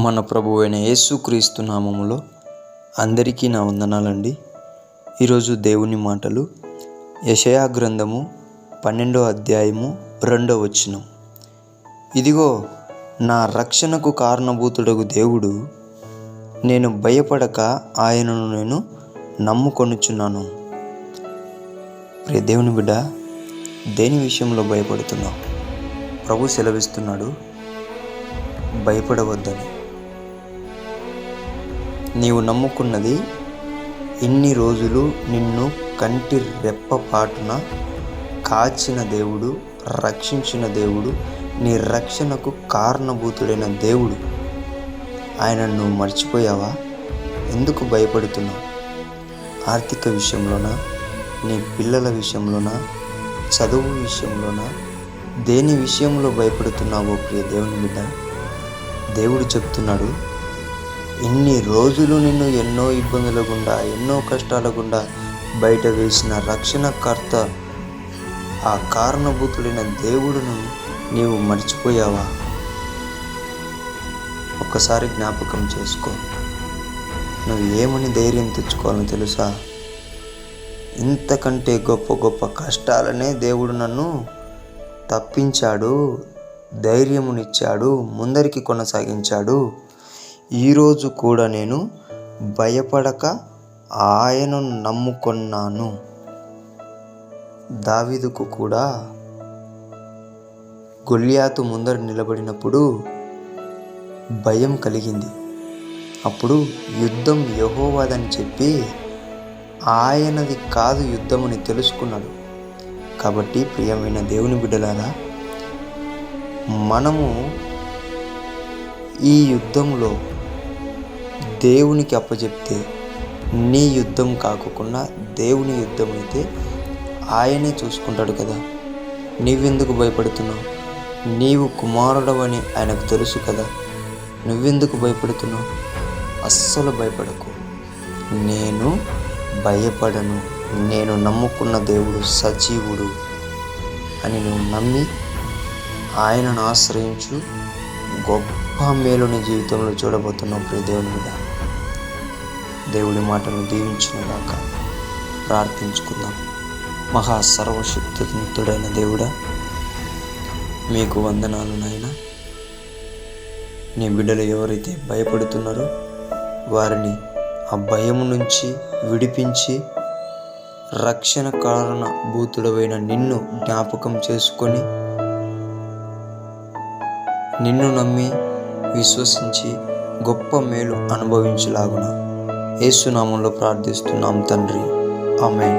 మన ప్రభువు అయిన యేసుక్రీస్తు నామములో అందరికీ నా వందనాలండి. ఈరోజు దేవుని మాటలు యెషయా గ్రంథము 12వ అధ్యాయము 2వ వచనం. ఇదిగో నా రక్షణకు కారణభూతుడగు దేవుడు, నేను భయపడక ఆయనను నేను నమ్ముకొనుచున్నాను. ప్రియ దేవుని బిడ్డ, దేని విషయంలో భయపడుతున్నావు? ప్రభు సెలవిస్తున్నాడు, భయపడవద్దని. నీవు నమ్ముకున్నది ఇన్ని రోజులు నిన్ను కంటి రెప్పపాటున కాచిన దేవుడు, రక్షించిన దేవుడు, నీ రక్షణకు కారణభూతుడైన దేవుడు. ఆయనను నువ్వు మర్చిపోయావా? ఎందుకు భయపడుతున్నావు? ఆర్థిక విషయంలోనా, నీ పిల్లల విషయంలోనా, చదువు విషయంలోనా, దేని విషయంలో భయపడుతున్నావో ప్రియ దేవుని బిడ్డ? దేవుడు చెప్తున్నాడు, ఇన్ని రోజులు నిన్ను ఎన్నో ఇబ్బందుల గుండా, ఎన్నో కష్టాల గుండా బయట వేసిన రక్షణకర్త, ఆ కారణభూతుడైన దేవుడును నీవు మర్చిపోయావా? ఒక్కసారి జ్ఞాపకం చేసుకో. నువ్వు ఏమని ధైర్యం తెచ్చుకోవాలని తెలుసా? ఇంతకంటే గొప్ప గొప్ప కష్టాలనే దేవుడు నన్ను తప్పించాడు, ధైర్యమునిచ్చాడు, ముందరికి కొనసాగించాడు. ఈరోజు కూడా నేను భయపడక ఆయనను నమ్ముకొన్నాను. దావీదుకు కూడా గొల్యాతు ముందర నిలబడినప్పుడు భయం కలిగింది. అప్పుడు యుద్ధం యెహోవాదని చెప్పి ఆయనది కాదు యుద్ధమని తెలుసుకున్నాడు. కాబట్టి ప్రియమైన దేవుని బిడ్డలారా, మనము ఈ యుద్ధంలో దేవునికి అప్పచెప్తే, నీ యుద్ధం కాకుండా దేవుని యుద్ధం అయితే ఆయనే చూసుకుంటాడు కదా. నీవెందుకు భయపడుతున్నావు? నీవు కుమారుడవని ఆయనకు తెలుసు కదా. నువ్వెందుకు భయపడుతున్నావు? అస్సలు భయపడకు. నేను భయపడను, నేను నమ్ముకున్న దేవుడు సజీవుడు అని నువ్వు నమ్మి ఆయనను ఆశ్రయించు. గొప్ప మేలు నీ జీవితంలో చూడబోతున్నావు ప్రియ దేవుని మీద. దేవుడి మాటను దీవించినగాక. ప్రార్థించుకుందాం. మహా సర్వశక్తివంతుడైన దేవుడా, మీకు వందనాలు నాయన. నీ బిడ్డలు ఎవరైతే భయపడుతున్నారో వారిని ఆ భయం నుంచి విడిపించి, రక్షణ కారణభూతుడవైన నిన్ను జ్ఞాపకం చేసుకొని, నిన్ను నమ్మి విశ్వసించి గొప్ప మేలు అనుభవించులాగున యేసు నామములో ప్రార్థిస్తున్నాం తండ్రి. ఆమేన్.